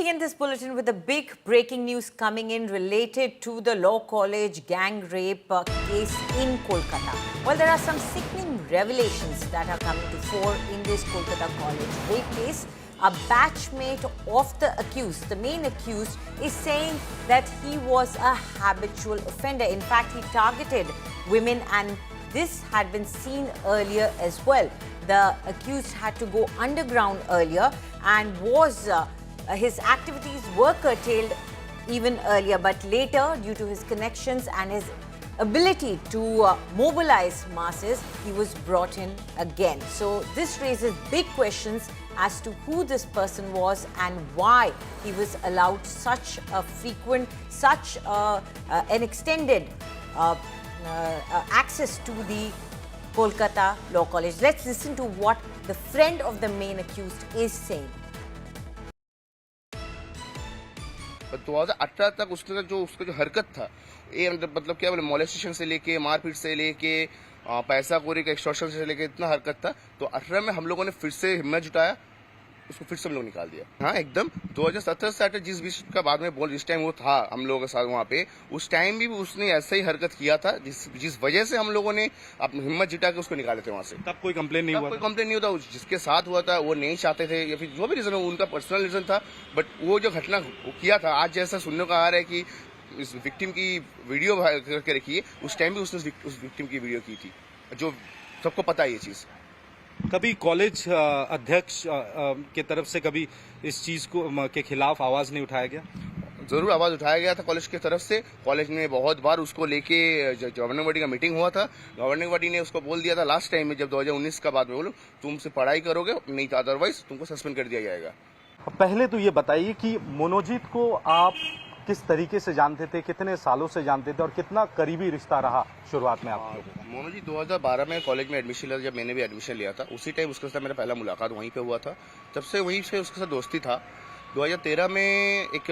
begin this bulletin with a big breaking news coming in related to the law college gang rape case in Kolkata. Well, there are some sickening revelations that are coming to fore in this Kolkata college rape case. A batchmate of the accused, the main accused, is saying that he was a habitual offender. In fact, he targeted women, and this had been seen earlier as well. The accused had to go underground earlier and his activities were curtailed even earlier, but later, due to his connections and his ability to mobilize masses, he was brought in again. So this raises big questions as to who this person was and why he was allowed such a frequent, such an extended access to the Kolkata Law College. Let's listen to what the friend of the main accused is saying. 2018 तक उसका जो हरकत था, ये मतलब क्या बोले, molestation से लेके, मारपीट से लेके, पैसा कोरी का एक्सटॉर्शन से लेके इतना हरकत था। तो 18 में हम लोगों ने फिर से हिम्मत जुटाया, उसको फिर से हम लोग निकाल दिया। हाँ, एकदम 2017 से जिस बीच का बाद में बोल, जिस टाइम वो था हम लोगों के साथ वहाँ पे, उस टाइम भी उसने ऐसा ही हरकत किया था, जिस वजह से हम लोगों ने अपनी हिम्मत जुटा के उसको निकाले थे वहाँ से। तब कोई कंप्लेन नहीं हुआ? कोई कंप्लेन नहीं होता। जिसके साथ हुआ था वो नहीं चाहते थे, या फिर जो भी रीजन हो, उनका पर्सनल रीजन था। बट वो जो घटना किया था, आज जैसा सुनने को आ रहा है कि इस विक्टिम की वीडियो करके रखी है, उस टाइम भी उसने उस विक्टिम की वीडियो की थी, जो सबको पता है ये चीज। कभी कॉलेज अध्यक्ष के तरफ से कभी इस चीज को के खिलाफ आवाज नहीं उठाया गया? जरूर आवाज उठाया गया था कॉलेज की तरफ से। कॉलेज ने बहुत बार उसको लेके गवर्निंग बॉडी का मीटिंग हुआ था। गवर्निंग बॉडी ने उसको बोल दिया था लास्ट टाइम में, जब 2019 का बाद में, बोलो तुमसे पढ़ाई करोगे, नहीं तो अदरवाइज तुमको सस्पेंड कर दिया जाएगा। पहले तो ये बताइए कि मनोजीत को आप किस तरीके से जानते थे, कितने सालों से जानते थे और कितना करीबी रिश्ता रहा शुरुआत में आप? मनोजीत 2012 में कॉलेज में एडमिशन लिया, जब मैंने भी एडमिशन लिया था, उसी टाइम उसके साथ मेरा पहला मुलाकात वहीं पे हुआ था। तब से वहीं से उसके साथ दोस्ती था। 2013 में एक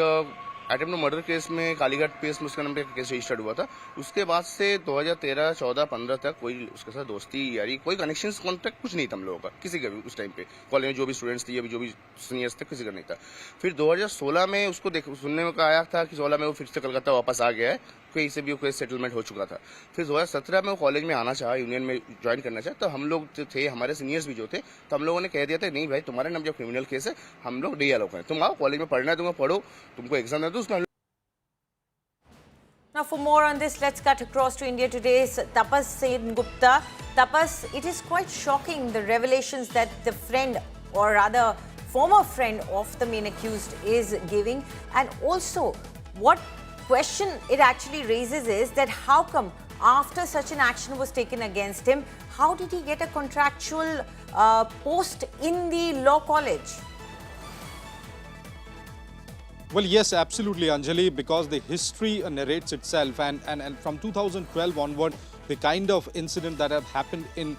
अटेम्प्ट मर्डर केस में, कालीघाट केस में उसका नाम पे केस रजिस्टर्ड हुआ था। उसके बाद से 2013, 14, 15 तक कोई उसके साथ दोस्ती यारी, कोई कनेक्शंस, कॉन्टेक्ट कुछ नहीं था हम लोगों का, किसी का भी। उस टाइम पे कॉलेज में जो भी स्टूडेंट्स थे, जो भी सीनियर्स थे, किसी का नहीं था। फिर 2016 में उसको सुनने में आया था कि 16 में वो फिर से कलकत्ता वापस आ गया है, कहीं से भी कोई सेटलमेंट हो चुका था। फिर 2017 में वो कॉलेज में आना चाहा, यूनियन में ज्वाइन करना चाहा। तो हम लोग जो थे, हमारे सीनियर्स भी जो थे, तो हम लोगों ने कह दिया था, नहीं भाई तुम्हारे नाम जब क्रिमिनल केस है, हम लोग नहीं अलाउ करें, तुम आओ कॉलेज में पढ़ना है, तुमको पढ़ो, तुमको एग्जाम दो उसमें। Now, for more on this, let's cut across to India Today's Tapas Gupta. Tapas, it is quite shocking, the revelations that the friend, or rather former friend of the main accused is giving. And also, what question it actually raises is that how come after such an action was taken against him, how did he get a contractual post in the law college? Well, yes, absolutely, Anjali, because the history narrates itself, and from 2012 onward, the kind of incident that have happened in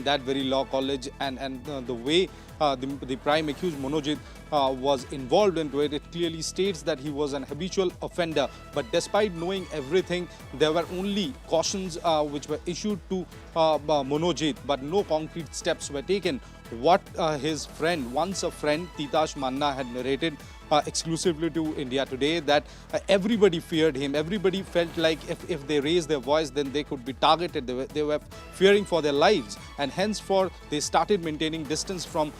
that very law college, and the way the prime accused Manojit was involved into it, it clearly states that he was an habitual offender. But despite knowing everything, there were only cautions which were issued to Manojit, but no concrete steps were taken. What his friend, once a friend, Titash Manna, had narrated exclusively to India Today, that everybody feared him. Everybody felt like if they raised their voice, then they could be targeted. They were fearing for their lives, and henceforth they started maintaining distance from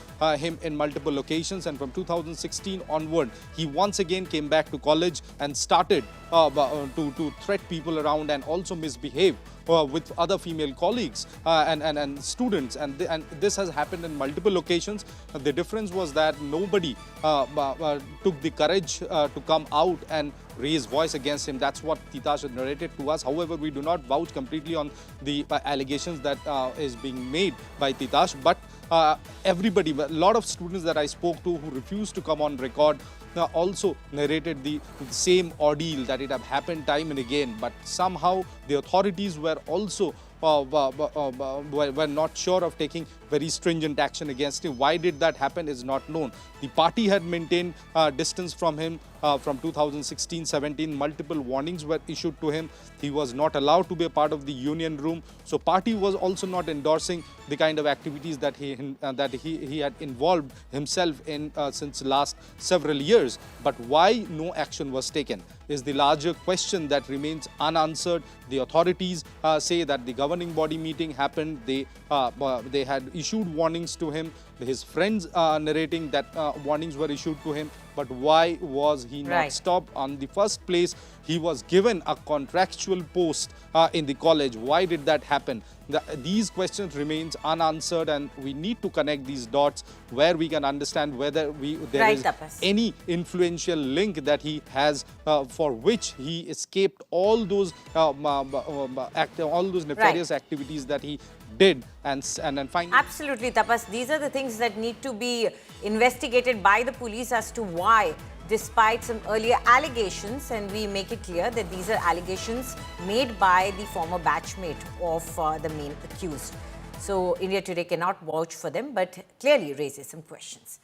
him in multiple locations. And from 2016 onward, he once again came back to college and started to threat people around and also misbehave with other female colleagues and students, and this has happened in multiple occasions. The difference was that nobody took the courage to come out and raise voice against him. That's what Titash had narrated to us. However, we do not vouch completely on the allegations that is being made by Titash, but everybody, a lot of students that I spoke to who refused to come on record also narrated the same ordeal, that it had happened time and again. But somehow the authorities were also were not sure of taking very stringent action against him. Why did that happen is not known. The party had maintained distance from him from 2016-17. Multiple warnings were issued to him. He was not allowed to be a part of the union room. So party was also not endorsing the kind of activities that he had involved himself in since last several years. But why no action was taken is the larger question that remains unanswered. The authorities say that the governing body meeting happened. They had issued warnings to him. His friends narrating that warnings were issued to him. But why was he not Right. stopped? On the first place, he was given a contractual post in the college. Why did that happen? These questions remains unanswered, and we need to connect these dots where we can understand whether there Right, is Tapas. any influential link that he has for which he escaped all those nefarious activities that he did, and then finally. Absolutely, Tapas. These are the things that need to be investigated by the police as to why, despite some earlier allegations, and we make it clear that these are allegations made by the former batchmate of the main accused. So India Today cannot vouch for them, but clearly raises some questions.